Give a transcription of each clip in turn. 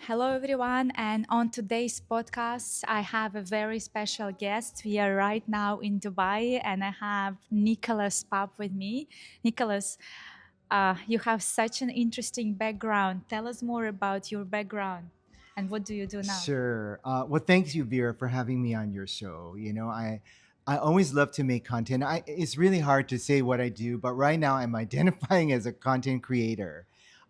Hello, everyone. And on today's podcast, I have a very special guest. We are right now in Dubai, and I have Nicholas Papp with me. Nicholas, you have such an interesting background. Tell us more about your background and what do you do now? Sure. Well, thanks you, Vera, for having me on your show. I always love to make content. It's really hard to say what I do, but right now I'm identifying as a content creator.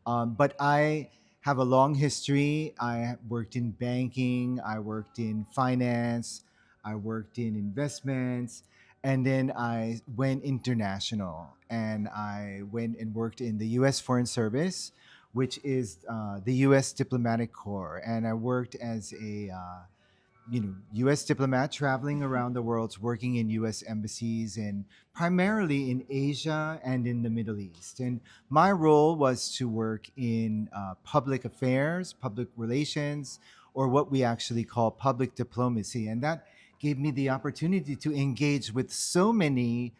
But I have a long history. I worked in banking, I worked in finance, I worked in investments, and then I went international and I went and worked in the US Foreign Service, which is the U.S. Diplomatic Corps, and I worked as a U.S. diplomat traveling around the world, working in U.S. embassies and primarily in Asia and in the Middle East. And my role was to work in public affairs, public relations, or what we actually call public diplomacy, and that gave me the opportunity to engage with so many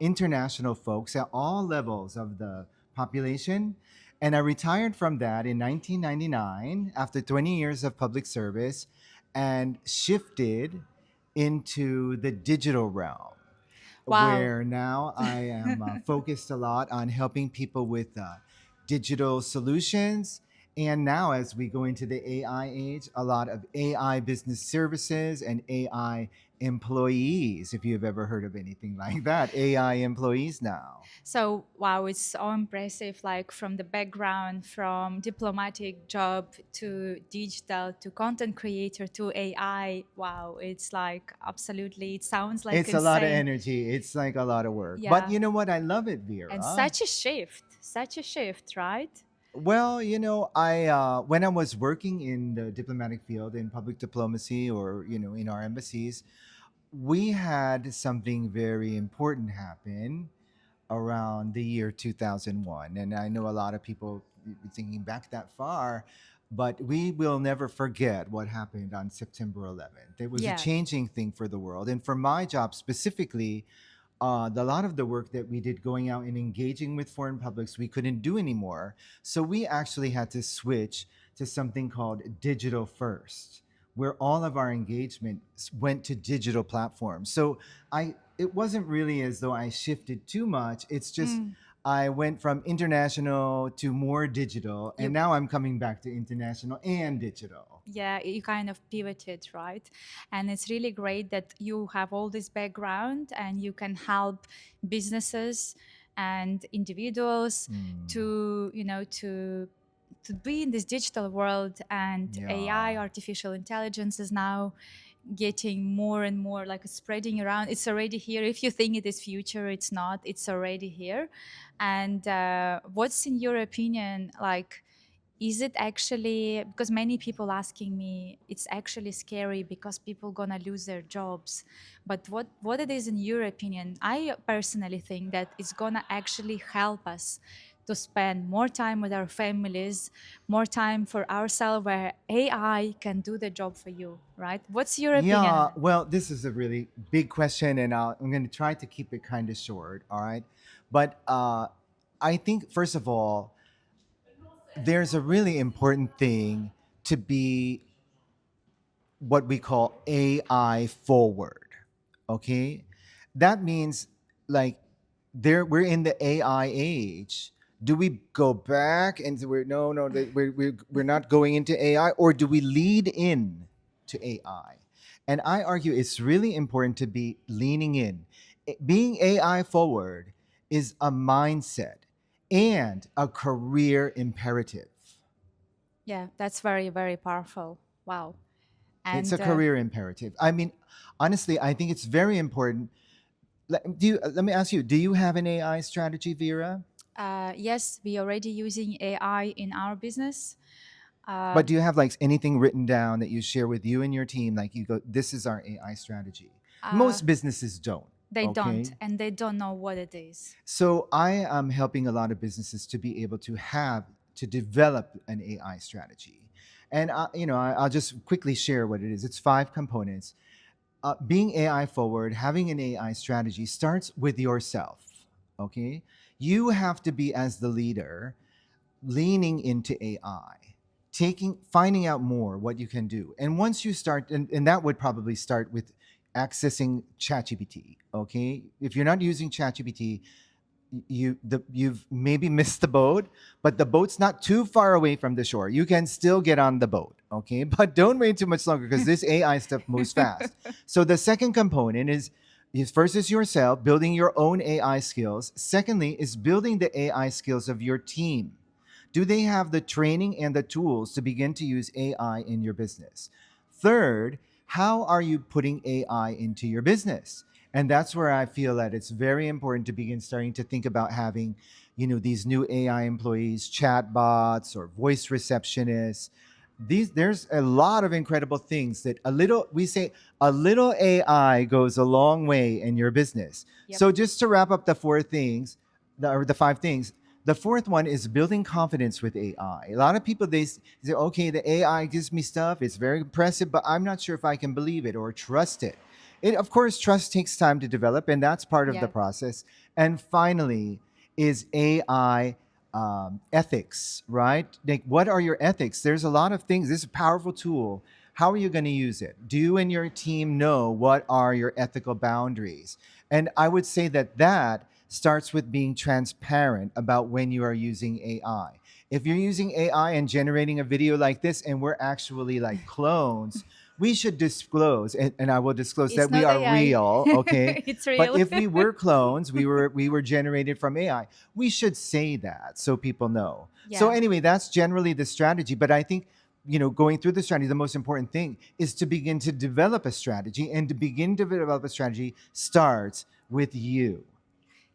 international folks at all levels of the population. And I retired from that in 1999 after 20 years of public service and shifted into the digital realm, Wow. where now I am focused a lot on helping people with digital solutions. And now, as we go into the AI age, a lot of AI business services and AI employees, if you've ever heard of anything like that, AI employees now. So, wow, it's so impressive. Like from the background, from diplomatic job to digital to content creator to AI. Wow, it's like absolutely, it sounds like It's a lot of insane. energy. It's like a lot of work. But Yeah. you know what? I love it, And Vera. such a shift, right? Well, I when I was working in the diplomatic field in public diplomacy or in our embassies, we had something very important happen around the year 2001, and I know a lot of people thinking back that far, but we will never forget what happened on September 11th. It was a Yeah. changing thing for the world, and for my job specifically, a lot of the work that we did going out and engaging with foreign publics, we couldn't do anymore. So we actually had to switch to something called digital first, where all of our engagement went to digital platforms. So it wasn't really as though I shifted too much. It's just Mm. I went from international to more digital, and You now I'm coming back to international and digital. Yeah, you kind of pivoted, right? And it's really great that you have all this background and you can help businesses and individuals Mm, to, to be in this digital world. And yeah. AI, artificial intelligence, is now getting more and more like spreading around. It's already here. If you think it is future, it's not. It's already here. And what's in your opinion, like, is it actually, because many people asking me, it's actually scary because people gonna lose their jobs, but what it is in your opinion? I personally think that it's gonna actually help us to spend more time with our families, more time for ourselves, where AI can do the job for you, right? What's your opinion on Yeah, it? well, this is a really big question, and I'm going to try to keep it kind of short. All right. But I think, first of all, there's a really important thing to be what we call AI forward. Okay. That means like we're in the AI age. Do we go back and say no, we're not going into AI, or do we lead in to AI? And I argue it's really important to be leaning in. Being AI forward is a mindset and a career imperative. Yeah, that's very, very powerful. Wow. It's a And career imperative. I mean, honestly, I think it's very important. Let me ask you, do you have an AI strategy, Vera? yes, we already using AI in our business. Uh, But do you have like anything written down that you share with you and your team? Like you go, this is our AI strategy. uh, Most businesses don't. they don't, Okay. and they don't know what it is. So I am helping a lot of businesses to be able to develop an AI strategy. And I'll just quickly share what it is. It's five components. Being AI forward, having an AI strategy starts with yourself. Okay. You have to be, as the leader, leaning into AI, finding out more what you can do. And once you start, and that would probably start with accessing ChatGPT. Okay, if you're not using ChatGPT, you've maybe missed the boat, but the boat's not too far away from the shore. You can still get on the boat, okay? But don't wait too much longer because this AI stuff moves fast. So the second component is first is yourself building your own AI skills. Secondly is building the AI skills of your team. Do they have the training and the tools to begin to use AI in your business? Third, how are you putting AI into your business? And that's where I feel that it's very important to begin starting to think about having, these new AI employees, chatbots or voice receptionists. There's a lot of incredible things that a little AI goes a long way in your business. Yep. So just to wrap up the four things, or the five things, the fourth one is building confidence with AI. A lot of people they say, okay, the AI gives me stuff, it's very impressive, but I'm not sure if I can believe it or trust it. Of course, trust takes time to develop, and that's part of the Yeah. process. And finally, is AI ethics, right? Like, what are your ethics? There's a lot of things. This is a powerful tool. How are you going to use it? Do you and your team know what are your ethical boundaries? And I would say that starts with being transparent about when you are using AI. If you're using AI and generating a video like this, and we're actually like clones, we should disclose, and I will disclose It's that we not are AI. real, okay? It's But real. if we were clones, we were generated from AI. We should say that so people know. So Yeah. anyway, that's generally the strategy. But I think going through the strategy, the most important thing is to begin to develop a strategy, and to begin to develop a strategy starts with you.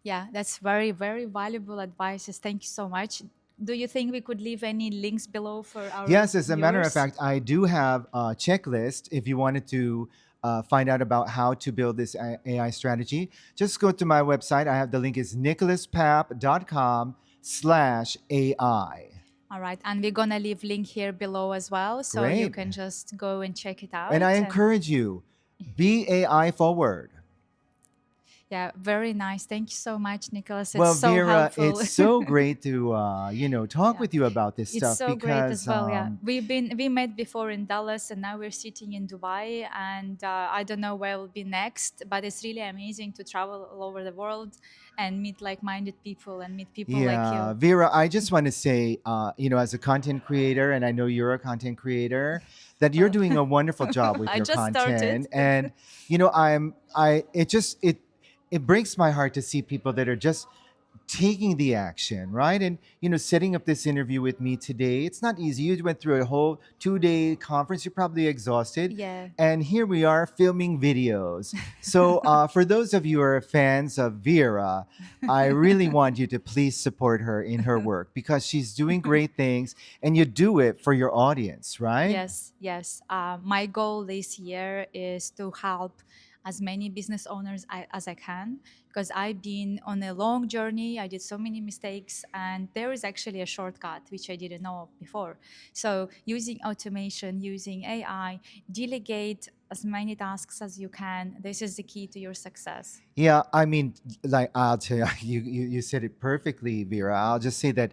Yeah, that's very, very valuable advices. Thank you so much. Do you think we could leave any links below for our Yes, as a matter of viewers? fact, I do have a checklist if you wanted to find out about how to build this AI strategy. Just go to my website. I have the link is nicholaspapp.com/AI. All right, and we're gonna leave link here below as well, so you Great. can just go and check it And I out. And encourage you, be AI forward. yeah, very nice. Thank you so much, Nicholas. It's Well, so Vera, it's helpful. so great to talk Yeah. with you about this It's stuff so great as because well. Yeah, we met before in Dallas, and now we're sitting in Dubai. And I don't know where we'll be next, but it's really amazing to travel all over the world and meet like-minded people and meet people like yeah, you. Vera, I just want to say, as a content creator, and I know you're a content creator, that you're Well, doing a wonderful job with I your just started. content. And, it breaks my heart to see people that are just taking the action, right? And setting up this interview with me today, it's not easy. You went through a whole 2-day conference, you're probably exhausted, Yeah. and here we are filming videos. So for those of you who are fans of Vera, I really want you to please support her in her work, because she's doing great things, and you do it for your audience, right? Yes, yes. My goal this year is to help as many business owners as I can, because I've been on a long journey. I did so many mistakes, and there is actually a shortcut which I didn't know before. So, using automation, using AI, delegate as many tasks as you can. This is the key to your success. Yeah, I mean, like, I'll tell you, you said it perfectly, Vera. I'll just say that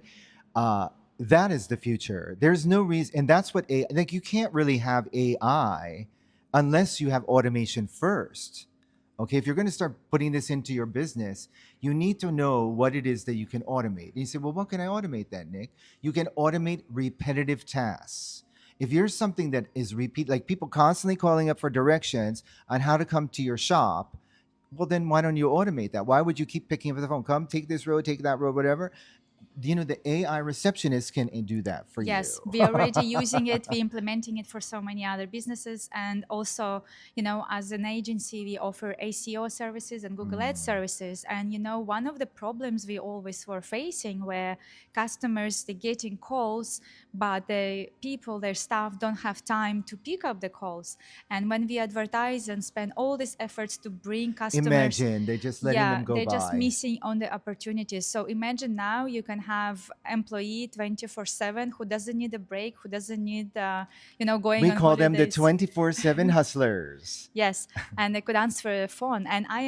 uh, that is the future. There's no reason, and that's what like, you can't really have AI unless you have automation first. Okay, if you're going to start putting this into your business, you need to know what it is that you can automate. And you say, well, what can I automate then, Nick? You can automate repetitive tasks. If you're something that is like people constantly calling up for directions on how to come to your shop, well, then why don't you automate that? Why would you keep picking up the phone? Come, take this road, take that road, whatever. The AI receptionist can do that for you. Yes, we are already using it. We implementing it for so many other businesses, and also, as an agency, we offer ACO services and Google Ads Mm. services. And one of the problems we always were facing were customers they getting calls, but the people, their staff, don't have time to pick up the calls. And when we advertise and spend all these efforts to bring customers, Imagine they just letting yeah, them go they're just by. missing on the opportunities. So imagine now you can have employee 24/7 who doesn't need a break, who doesn't need, going We on call them the holidays. 24/7 hustlers. Yes, and they could answer the phone. And I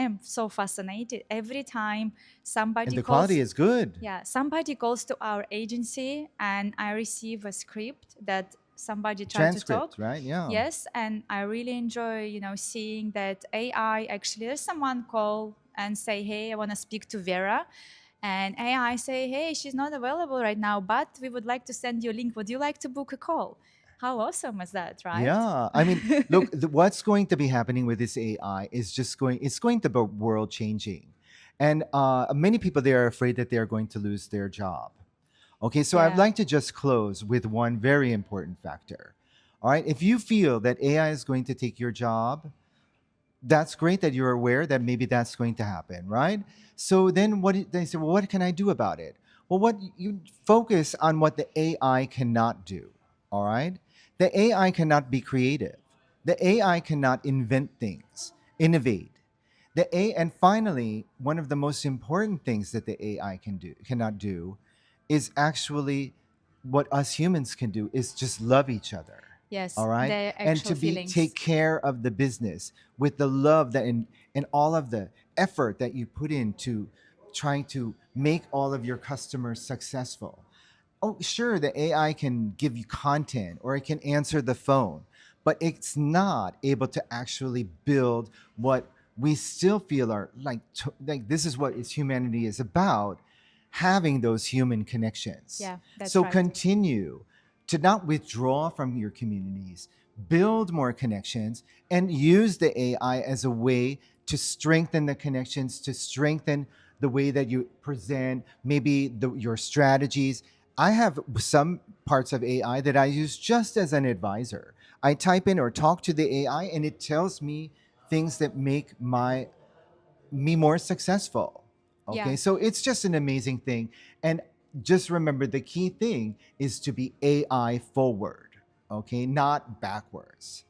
am so fascinated every time And somebody the quality calls. is good. Yeah, somebody calls to our agency, and I receive a script that somebody tried to Transcript, talk. right? Yeah. Yes, and I really enjoy, seeing that AI actually. There's someone call and say, "Hey, I want to speak to Vera," and AI say, "Hey, she's not available right now, but we would like to send you a link. Would you like to book a call?" How awesome is that, right? Yeah, I mean, look, what's going to be happening with this AI is just it's going to be world changing. And many people, they are afraid that they are going to lose their job. Okay, so I'd Yeah. like to just close with one very important factor. All right, if you feel that AI is going to take your job, that's great that you're aware that maybe that's going to happen, right? So then they say, well, what can I do about it? Well, what you focus on what the AI cannot do, all right? The AI cannot be creative. The AI cannot invent things, innovate. And finally, one of the most important things that the AI cannot do is actually what us humans can do is just love each other. Yes, All right. their And actual to take feelings. care of the business with the love that and all of the effort that you put into trying to make all of your customers successful. Oh, sure, the AI can give you content or it can answer the phone, but it's not able to actually build what we still feel are like this is what humanity is about, having those human connections. Yeah, that's So right. continue to not withdraw from your communities, build more connections, and use the AI as a way to strengthen the connections, to strengthen the way that you present, maybe your strategies. I have some parts of AI that I use just as an advisor. I type in or talk to the AI, and it tells me things that make me more successful. Yeah. Okay, so it's just an amazing thing. And just remember the key thing is to be AI forward, okay, not backwards.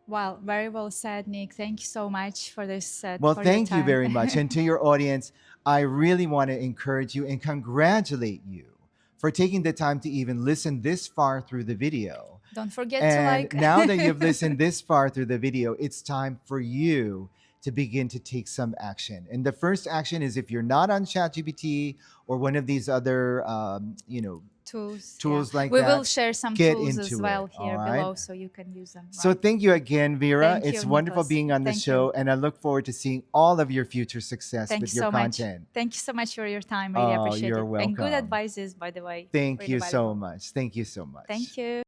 Well, very well said, Nick. Thank you so much for this, Well, for your thank you time. very much. And to your audience, I really want to encourage you and congratulate you for taking the time to even listen this far through the video. Don't forget to And like. now that you've listened this far through the video, it's time for you to begin to take some action. And the first action is if you're not on ChatGPT or one of these other, Tools. Yeah, tools like we will that, share some get tools as into well it. All here right. below, so you can use them. So Right. thank you again, Vera. Thank you, It's wonderful Nicholas. being on the Thank you. show, and I look forward to seeing all of your future success Thank you with your so much. content. Thank you so much for your time. Really Oh, appreciate you're it. And good welcome. advices, by the way. Thank Really you so valuable. much. Thank you so much. Thank you.